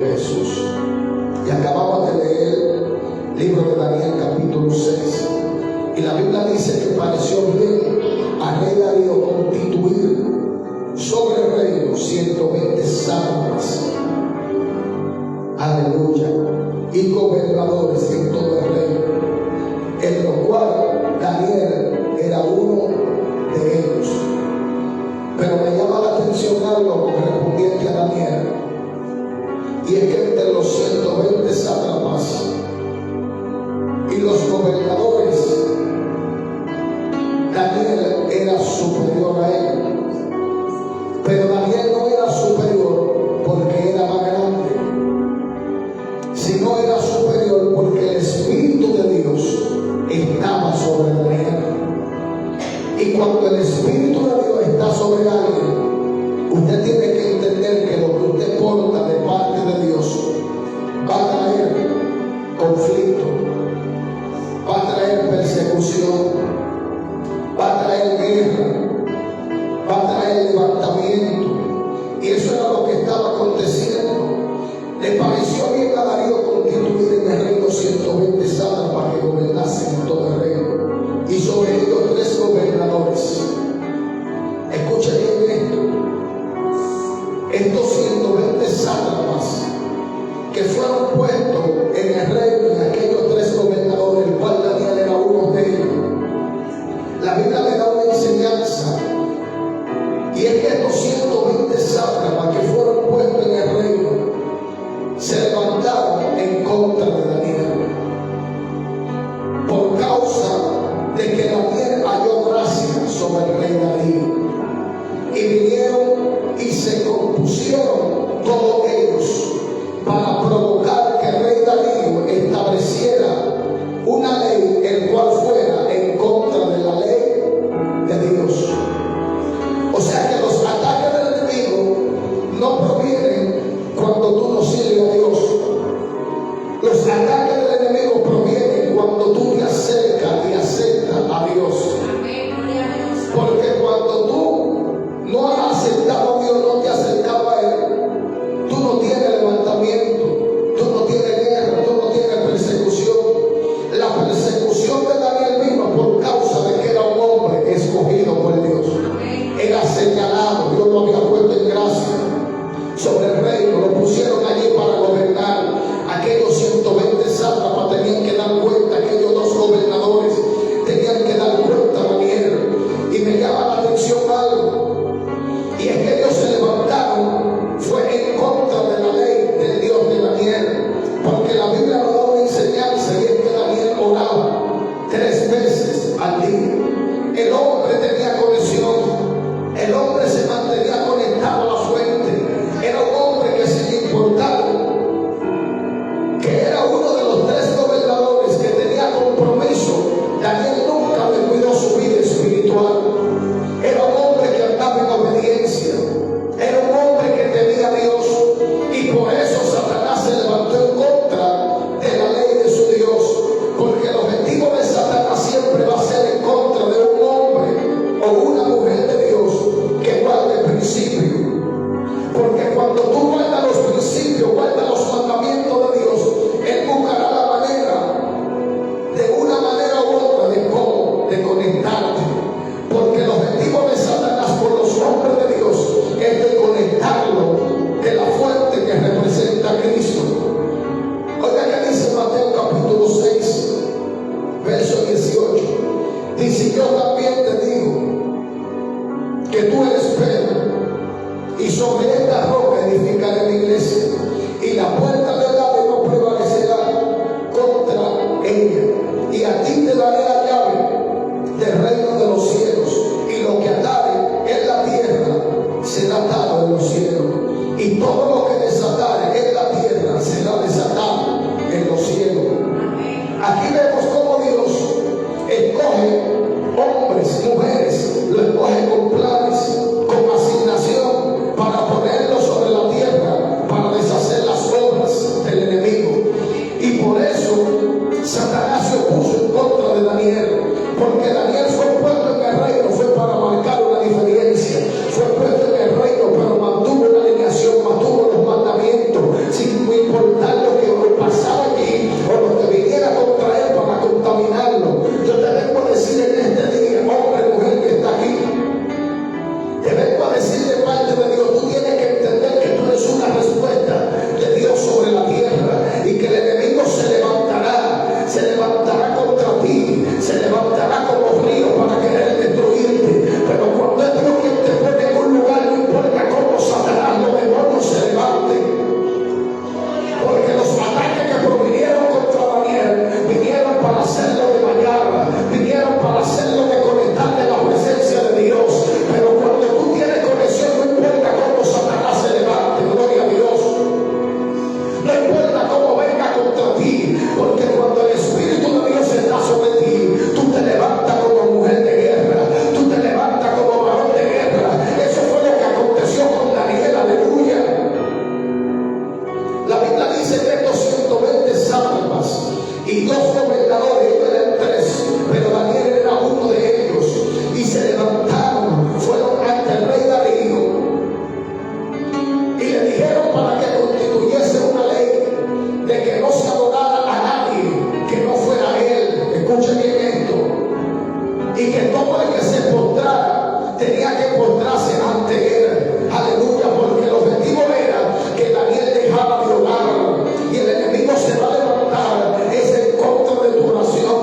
Jesús. Y acabamos de leer el libro de Daniel capítulo 6. Y la Biblia dice que pareció bien a rey Darío constituir sobre el reino 120 sátrapas, aleluya, y gobernadores en todo el reino, en lo cual Daniel era uno de ellos. Pero me llama la atención algo correspondiente a Daniel, y es que entre los 120 sátrapas y los gobernadores, Daniel era superior a él. Pero Daniel no era superior porque era más grande, sino era superior porque el Espíritu de Dios estaba sobre Daniel. Y cuando el Espíritu de Dios está sobre alguien, usted tiene que entender que lo que usted porta de parte de Dios va a traer conflicto, va a traer persecución, va a traer guerra, va a traer levantamiento. Y eso era lo que estaba aconteciendo. Le pareció bien a Darío constituir en el reino 120 sátrapas que gobernasen en todo el reino, y sobre ellos 3 gobernadores. Escuchen bien esto. Estos 120 sátrapas que fueron puestos en el reino, en aquellos 3 gobernadores, el cual Daniel era uno de ellos, la Biblia le da una enseñanza, y es que estos 120 sátrapas que fueron puestos en el reino se levantaron en contra de Daniel por causa de que Daniel halló gracia sobre el rey Darío, y vinieron y se compusieron todos ellos para provocar que el rey Darío estableciera una ley el cual fuera en contra de la ley de Dios. O sea que los ataques del enemigo no provienen cuando tú no sirves a Dios. Los ataques del enemigo provienen cuando tú te acercas y aceptas a Dios. Porque cuando tú no has aceptado a Dios, no te has acercado a Él, tú no tienes levantamiento, tú no tienes guerra, tú no tienes persecución. La persecución de Daniel vino por causa de que era un hombre escogido por Dios. Era señalado, Dios lo había puesto en gracia sobre el reino, lo pusieron allí para gobernar. Aquellos 120 sátrapas tenían que dar cuenta, aquellos 2 gobernadores tenían que dar cuenta a Daniel. Y me llama la atención algo, y es que ellos se levantaron, fue en contra de la ley del Dios de Daniel, porque la Biblia nos da una enseñanza, y es que Daniel oraba 3 veces al día. El hombre tenía conexión, el hombre se mantenía conectado a la fuente, era un hombre que sin importar que era uno de los 3 gobernadores que tenía compromiso, Daniel nunca descuidó su vida espiritual. Era un hombre que andaba en obediencia, era un hombre que temía a Dios, y por eso Satanás se levantó en contra de la ley de su Dios, porque el objetivo de Satanás siempre va a ser en contra de un hombre o una mujer de Dios que guarde principios. Porque cuando tú guardas los principios, guardas los mandamientos de Dios, Él buscará la manera, de una manera u otra, de cómo, de conectarte. Porque el objetivo de Satanás con los hombres de Dios es de conectarlo de la fuente que representa sin importar lo que pasaba aquí o lo que viniera contra él para contaminarlo. Yo te vengo a decir en este día, hombre, mujer que está aquí, te vengo a decir de parte de Dios, tú tienes que entender que tú eres una respuesta de Dios sobre la tierra y que el enemigo se levantará contra ti, se levantará como río para querer destruirte. Pero cuando es Dios quien te pone en un lugar, no importa cómo Satanás, los demonios se levanten. Porque los ataques que provinieron contra Daniel vinieron para hacerlo de mañana, vinieron para hacerlo de conectar de la presencia de Dios. Pero cuando tú tienes conexión, no importa cómo Satanás se levante, gloria a Dios. No importa cómo venga contra ti, porque cuando el Espíritu de Dios está sobre ti, tú te levantas como mujer de guerra, tú te levantas como varón de guerra. Eso fue lo que aconteció con Daniel, aleluya. La Biblia dice que estos 120 sátrapas y 2 gobernadores, ellos eran 3, pero Daniel era uno de ellos, y se levantaron, fueron ante el rey Darío y le dijeron para que constituyese una ley de que no se adorara a nadie que no fuera él. Escuchen bien esto. Y que todo el que se postrara tenía que postrarse ante él. Aleluya, porque el objetivo era que Daniel dejara de orar y el enemigo se va a levantar es en contra de tu oración.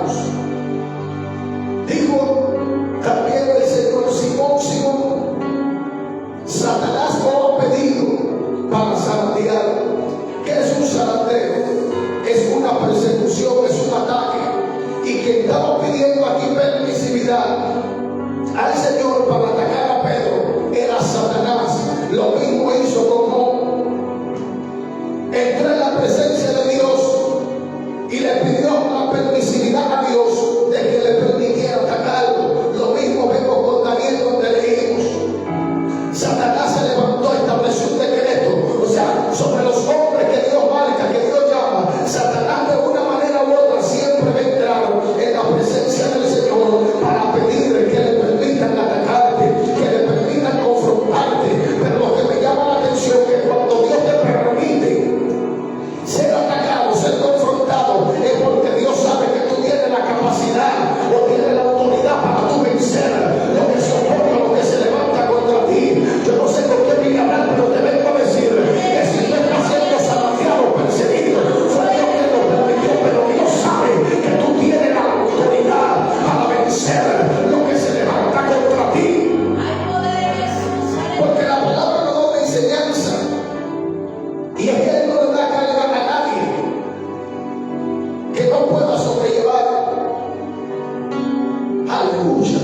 atacados. Dijo también el Señor: Simón, Satanás no ha pedido para zarandear. ¿Qué es un zarandeo? Es una persecución, es un ataque. Y quien estaba pidiendo aquí permisividad al Señor para atacar a Pedro era Satanás. Lo mismo hizo con Job. Entró en la presencia de Dios y le pidió la permisividad a Dios de que le permitiera atacarlo. Lo mismo vemos con Daniel, donde leímos: Satanás se levantó, estableció un decreto, o sea, sobre los hombres que Dios marca, que Dios llama. Satanás de una manera u otra siempre va a entrar en la presencia del Señor para pedirle que le permitan atacarte, que le permitan confrontarte. Pero lo que me llama la atención es que cuando Dios te permite ser atacado, ser confrontado, es porque Dios sabe que tú tienes la capacidad o tienes la autoridad para tú vencer lo que se opone, lo que se levanta contra ti. Yo no sé por qué vine a hablar, pero te vengo a decir que si tú estás siendo zarandeado, perseguido, fue Dios que lo permitió, pero Dios sabe que tú tienes la autoridad para vencer lo que se levanta contra ti. Porque la palabra nos da una enseñanza, y es que Él no le da carga a nadie que no pueda sobrellevar. Aleluya.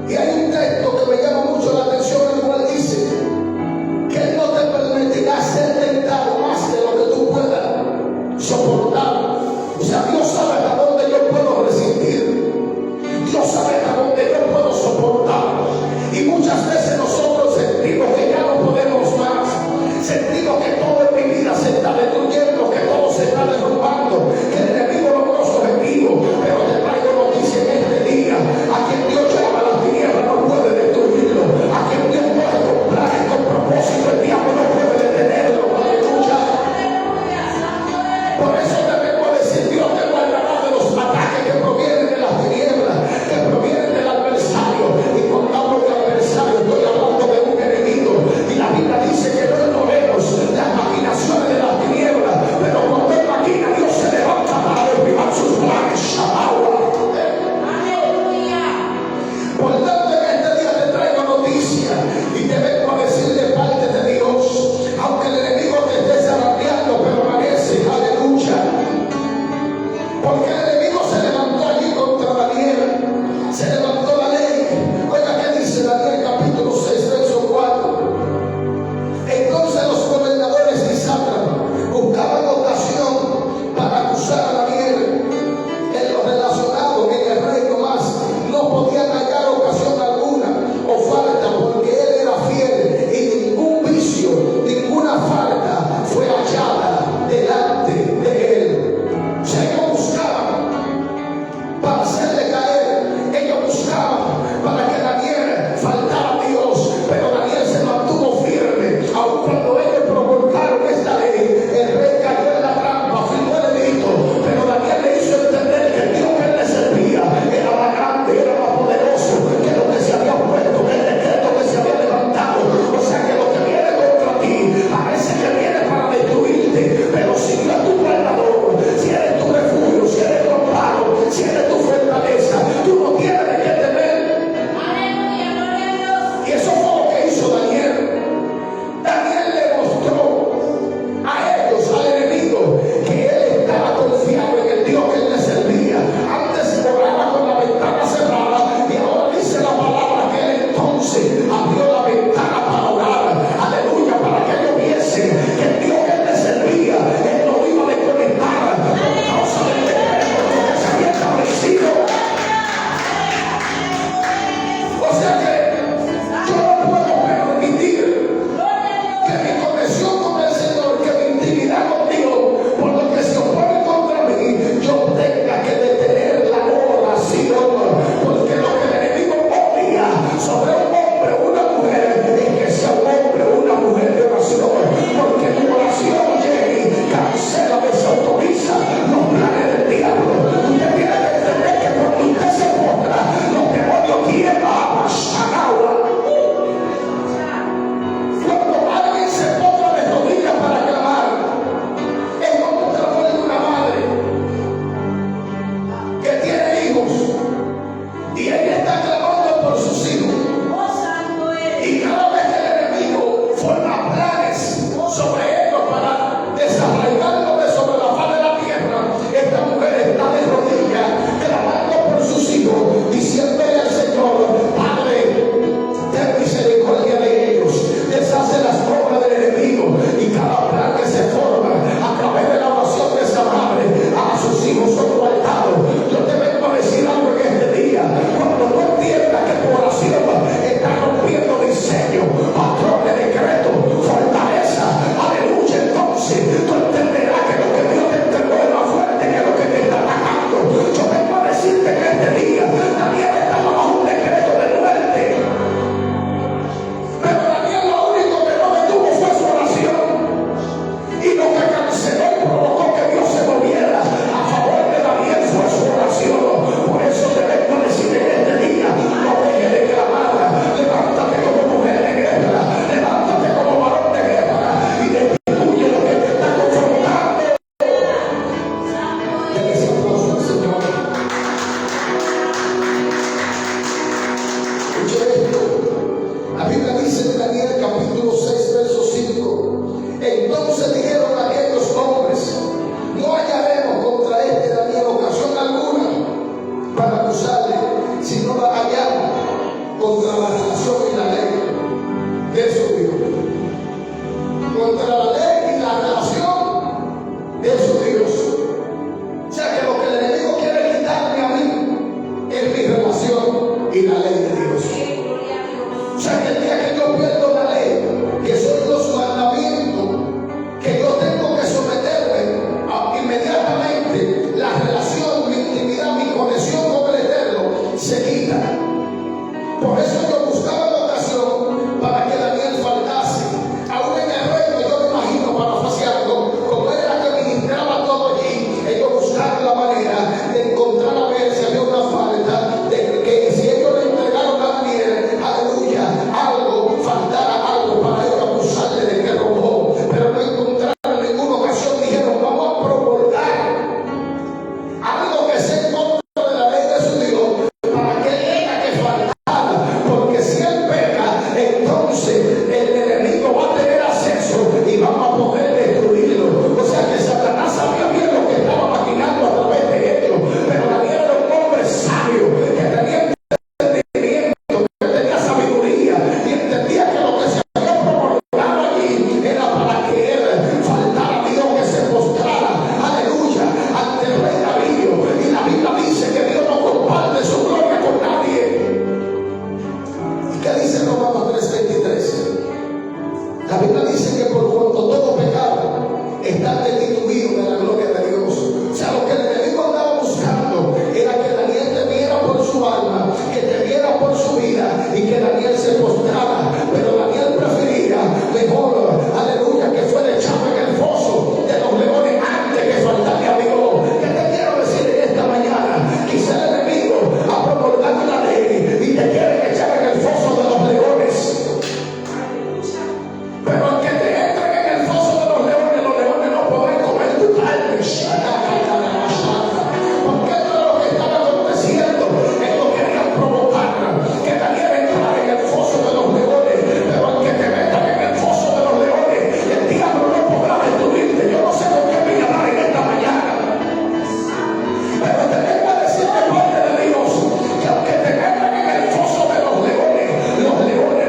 Y hay un texto que me llama mucho la atención, el cual dice que Él no te permitirá ser tentado más de lo que tú puedas soportar. O sea, Dios sabe hasta dónde yo puedo resistir. Dios sabe hasta dónde yo puedo soportar. Y muchas veces nosotros sentimos que ya no podemos más. Sentimos que todo en mi vida se está destruyendo, que todo se está derrumbando, que el enemigo logró su objetivo. Pero te traigo noticia en este día: a quien Dios llama a las tinieblas no puede destruirlo. A quien Dios puede comprar con propósito, el diablo no puede detenerlo. Aleluya. Por eso te vengo a decir: Dios te guardará de los ataques que provienen de las tinieblas, que provienen del adversario. Y cuando hablo de adversario, estoy hablando de un enemigo. Y la Biblia dice que no ignoremos las maquinaciones de las tinieblas, pero cuando Él maquina, Dios se levanta para derribar sus planes. Por tanto, en este día te traigo noticia y te vengo a decir de parte de Dios: aunque el enemigo te esté zarandeando, permanece. Aleluya. Porque el enemigo se levantó allí contra Daniel, se levantó la ley. Oiga qué dice Daniel capítulo 6, verso 4. Entonces los gobernadores y sátrapas buscaban ocasión para acusar a Daniel en lo relacionado en el reino, más no podían hallar ocasión alguna o falta, porque él era fiel y ningún vicio, ninguna falta fue hallada delante de él. O sea, ellos buscaban y la ley de Dios. O sea que el día que yo pierdo la ley, que son los mandamientos, que yo tengo que someterme a inmediatamente, la relación, mi intimidad, mi conexión con el Eterno se quita. Por eso yo buscaba la ocasión para que Daniel faltase. Aún en el reino, yo me imagino, parafraseando, como era que ministraba todo allí, ellos buscaron la manera de encontrar a ver si había una falta, de que si ellos le entregaron a Daniel, aleluya, algo, faltara algo para ellos acusarle de que robó. Pero no encontraron en ninguna ocasión, dijeron, vamos a promulgar algo que sea en contra de la ley de su Dios, para que él tenga que faltar, porque si él peca, entonces el enemigo va a tener acceso y vamos a poder destruirlo. O sea que Satanás sabía bien lo que estaba maquinando a través de ellos, pero Daniel era un hombre sabio, que tenía entendimiento, que tenía sabiduría y entendía que lo que se había promulgado allí era para que él faltara a Dios, que se postrara, aleluya, ante el rey Darío. Y la Biblia dice que Dios no comparte su gloria con nadie. ¿Y qué dice Romanos 3:23? La Biblia dice que por cuanto todo pecado está destituido de la gloria de Dios. O sea, lo que el enemigo andaba buscando era que Daniel temiera por su alma, que temiera por su vida y que Daniel se postrara. Pero Daniel prefería mejor, aleluya, que fuera echado en el foso de los leones antes que faltarle a Dios. ¿Qué te quiero decir en esta mañana? Quizá el enemigo ha promulgado la ley y te quiere echar en el foso de los leones. Pero aunque te entren en el foso de los leones no podrán comer tu carne. Porque esto es lo que estaba aconteciendo. Ellos querían provocar que Daniel entrara en el foso de los leones. Pero aunque te metan en el foso de los leones, el diablo no podrá destruirte. Yo no sé lo que voy a dar en esta mañana, pero te vengo a decir de parte de Dios que aunque te metan en el foso de los leones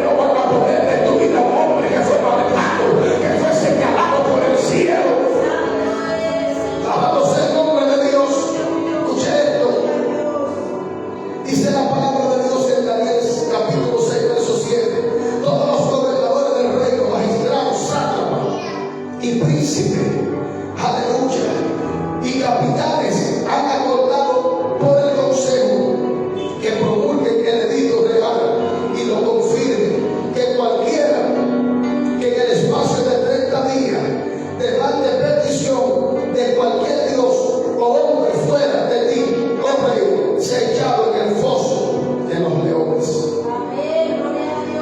no van a poder destruir a un hombre que fue marcado, que fue señalado por el cielo. Alabado sea el nombre de Dios. Escuche esto. Dice la palabra de Dios en Daniel capítulo 6, verso 7. Todos los gobernadores del reino, magistrados, sátrapas y príncipes, aleluya, y capitanes han acordado por el consejo que promulguen el edicto real y lo confirmen, que cualquiera que en el espacio de 30 días demande petición de cualquier Dios o hombre fuera de ti, oh rey, sea echado en el foso de los leones.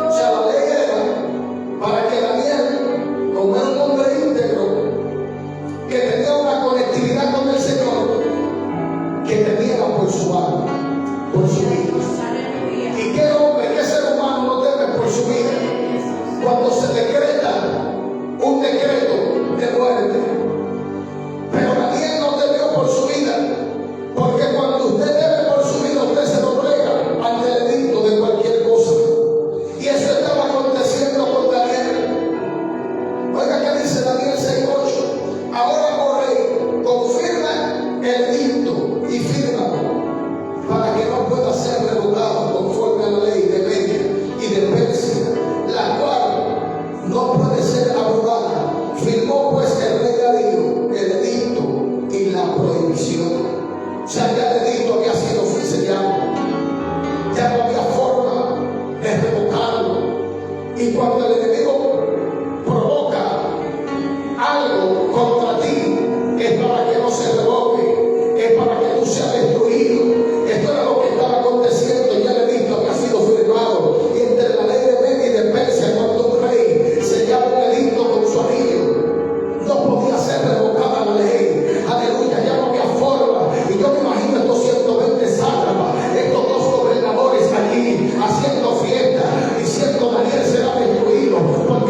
O sea, la ley era para que Daniel, como era un hombre íntegro, que tenía una conectividad con el Señor, que temiera por su alma, por su vida. ¿Y qué hombre, qué ser humano no teme por su vida cuando se decreta un decreto de muerte? Pero Daniel no temió por su vida, porque cuando usted teme por su vida, usted se doblega ante el edicto de cualquier cosa. Y eso estaba aconteciendo con Daniel. Oiga qué dice Daniel 6:8. Ahora, oh rey, confirma el edicto y firma para que no pueda ser revocado conforme a la ley de Media y de Persia, la cual no puede ser abrogada. Firmó pues el rey Darío el edicto y la prohibición. O sea, ya el edicto había sido sellado, ya no había forma de revocarlo. Y cuando el enemigo provoca algo contra ti, es para que no se revoque, es para que tú seas destruido. Esto era lo que estaba aconteciendo. Ya el edicto había sido firmado, y entre la ley de Media y de Persia, cuando un rey sellaba un edicto con su anillo, no podía ser revocada la ley. Aleluya, ya no había forma. Y yo me imagino estos 120 sátrapas, estos dos gobernadores allí haciendo fiesta, diciendo Daniel será destruido, porque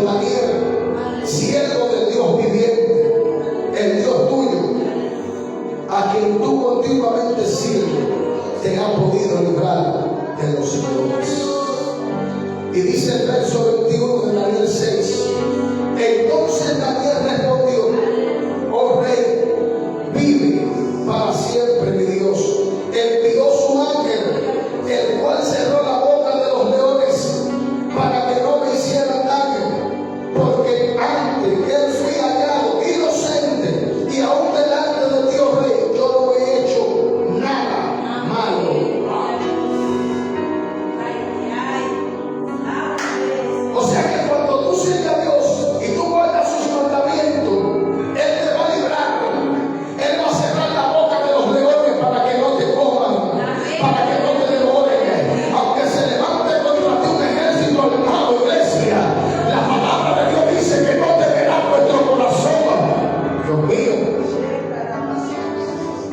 hijo Daniel, siervo del Dios viviente, el Dios tuyo, a quien tú continuamente sirves, te ha podido librar de los leones. Y dice el verso 21 de Daniel 6. Entonces Daniel respondió: oh rey, vive para siempre mi Dios. Envió su ángel, el cual cerró la boca de los leones para que no me hicieran daño, porque antes que él fui hallado inocente, y aún delante de Dios rey yo no he hecho nada malo. O sea que cuando tú sirves a Dios y tú guardas sus mandamientos, Él te va a librar. Él va a cerrar la boca de los leones para que no te coman, para que no te devoren. Aunque se levante contra ti un ejército armado, iglesia, la palabra de Dios dice que no temerá nuestro corazón. Dios mío.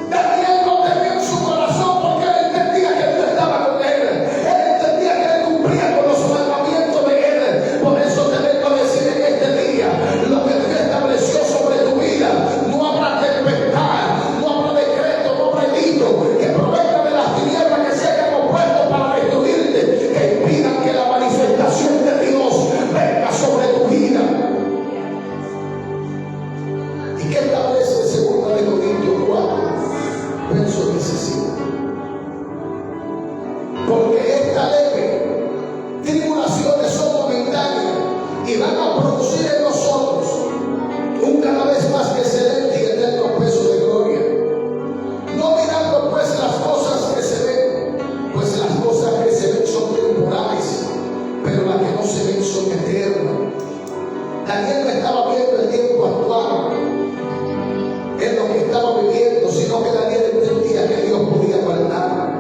Daniel no temía en su corazón porque él entendía que Dios estaba con él. Él entendía que él cumplía con los mandamientos de él. Por eso te vengo a decir en este día: lo que Dios estableció sobre tu vida, no habrá tempestad, no habrá decreto, no habrá edicto que provenga de las tinieblas que se hayan opuesto para destruirte, que impidan que la manifestación de Dios venga sobre tu vida. ¿Y qué establece 2 Corintios 4, verso 17? Porque esta leve tribulaciones son momentáneas y van a producir en nosotros un cada vez más excelente y eterno peso de gloria. No mirando pues las cosas que se ven, pues las cosas que se ven son temporales, pero las que no se ven son eternas. Daniel no estaba viendo el tiempo actual en lo que estaba viviendo, sino que Daniel entendía que Dios podía guardar.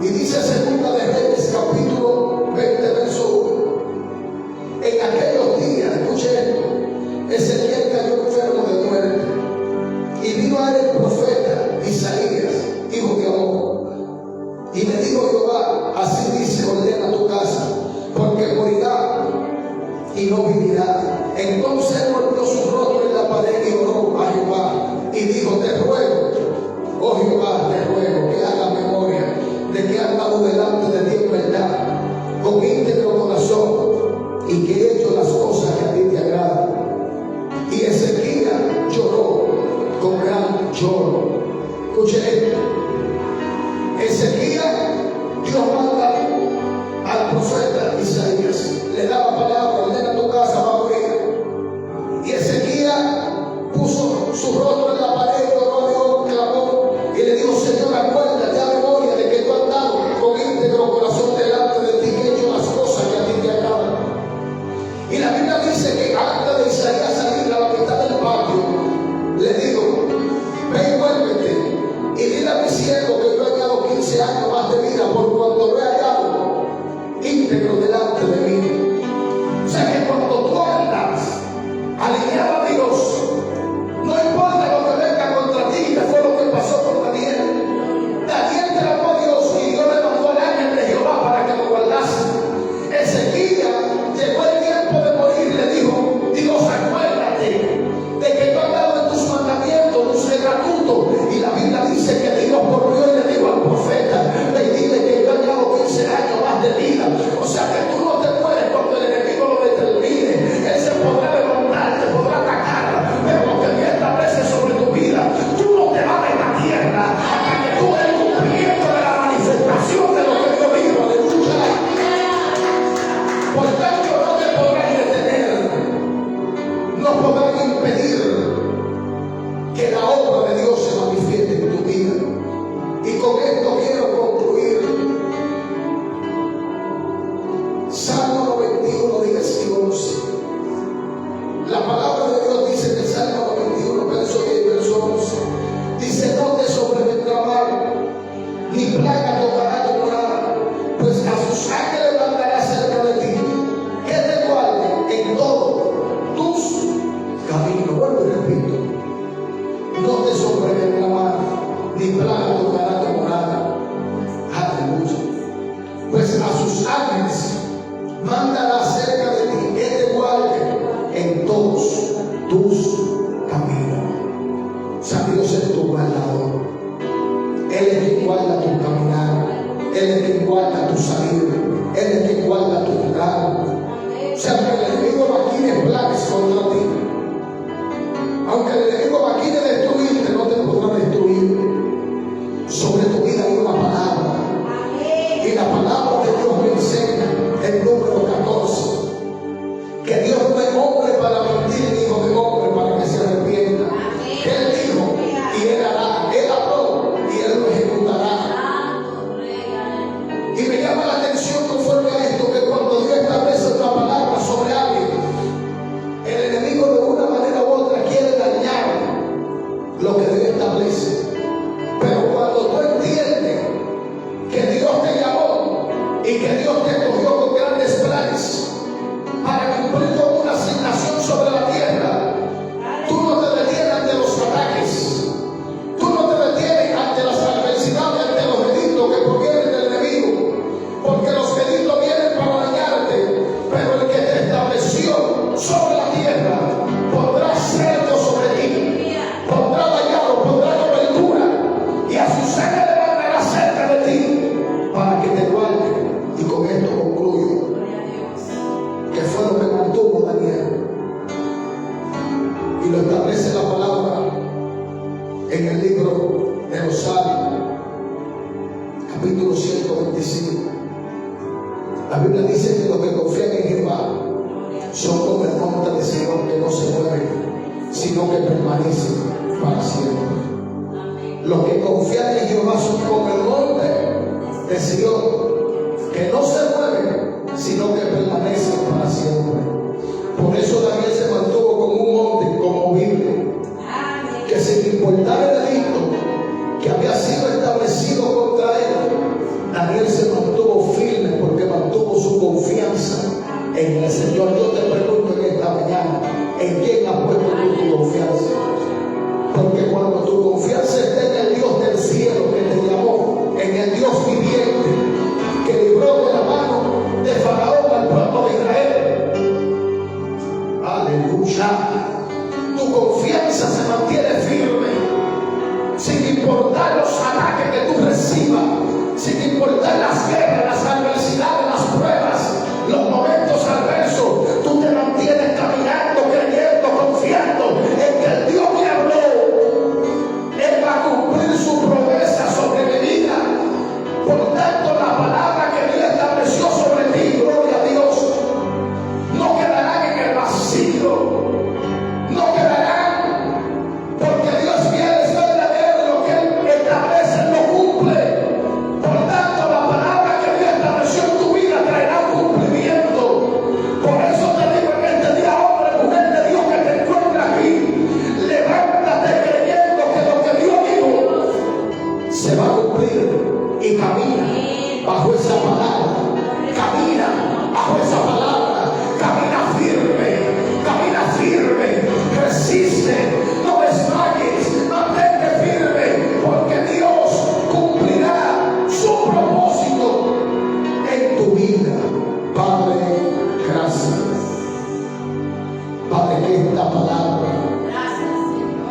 Y dice 2 de Reyes capítulo 20 verso 1: en aquellos días, escuche esto, Ezequiel cayó enfermo de muerte, y vino a él el profeta Isaías, hijo de Amós, y le dijo Jehová: así dice, ordena tu casa, porque morirá y no vivirá. Entonces él golpeó su rostro en la pared y oró a Jehová y dijo: te ruego, oh Jehová, te ruego que haga memoria de que he andado delante de ti en verdad, con íntegro corazón, y que he hecho las cosas que a ti te agradan. Y Ezequiel lloró con gran lloro. Escuche esto. Ezequiel, Dios manda al profeta Isaías, le daba palabra: ordena tu casa, va a morir. Y Ezequiel puso su rostro en la pared, oró a Dios, clamó y le dijo: Señor, acuérdate a memoria de que tú has andado con íntegro corazón delante de ti, que he hecho las cosas que a ti te agradan. Y la Biblia dice que antes de Isaías salir a la mitad del patio, le dijo: ve y vuélvete y dile a mi sobre el monte de Sion que no se mueve, sino que permanece para siempre. Los que confían en Jehová son como el monte de Sion, que no se mueve, sino que permanece para siempre. Por eso Daniel se mantuvo como un monte, como Biblia, que sin importar el delito que había sido establecido contra él, Daniel se mantuvo firme porque mantuvo su confianza en el Señor. Yo te pregunto en esta mañana, ¿en quién has puesto tu confianza? Porque cuando tu confianza está en el Dios del cielo que te llamó, en el Dios viviente que libró de la mano de Faraón al pueblo de Israel, aleluya, tu confianza se mantiene firme sin importar los ataques que tú recibas, sin importar las guerras, las adversidades, las pruebas, los momentos adversos. Tú te mantienes caminando, creyendo, confiando en que el Dios que habló, Él va a cumplir su promesa sobre mi vida. Por tanto, la palabra que Dios estableció sobre ti, gloria a Dios, no quedarán en el vacío, no quedarán, porque Dios fiel es verdadero, lo que Él establece lo cumple. Por tanto, la palabra que Dios estableció en tu vida traerá un cumplimiento. Por eso te digo en este día, hombre, mujer de Dios que te encuentra aquí, levántate creyendo que lo que Dios dijo se va a cumplir, y camina bajo esa palabra, camina bajo esa palabra, camina firme, resiste, no desmayes, mantente firme, porque Dios cumplirá su propósito en tu vida. Padre, gracias. Padre, que esta palabra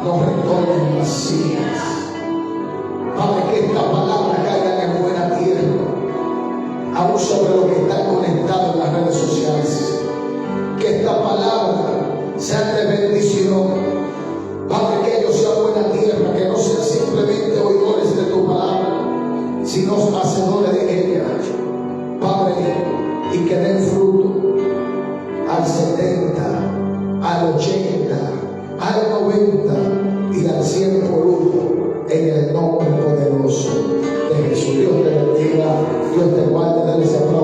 no retorne vacías. Padre, que esta palabra caiga en buena tierra, aún sobre los que están conectados en las redes sociales. Que esta palabra sea de bendición. Padre, que ellos sean buena tierra, que no sean simplemente oidores de tu palabra, sino hacedores de ella. Padre, y que den fruto al 70, al 80, al 90 y al 100 por uno, en el nombre poderoso de Jesús. Dios te bendiga, Dios te guarde, dale ese aplauso.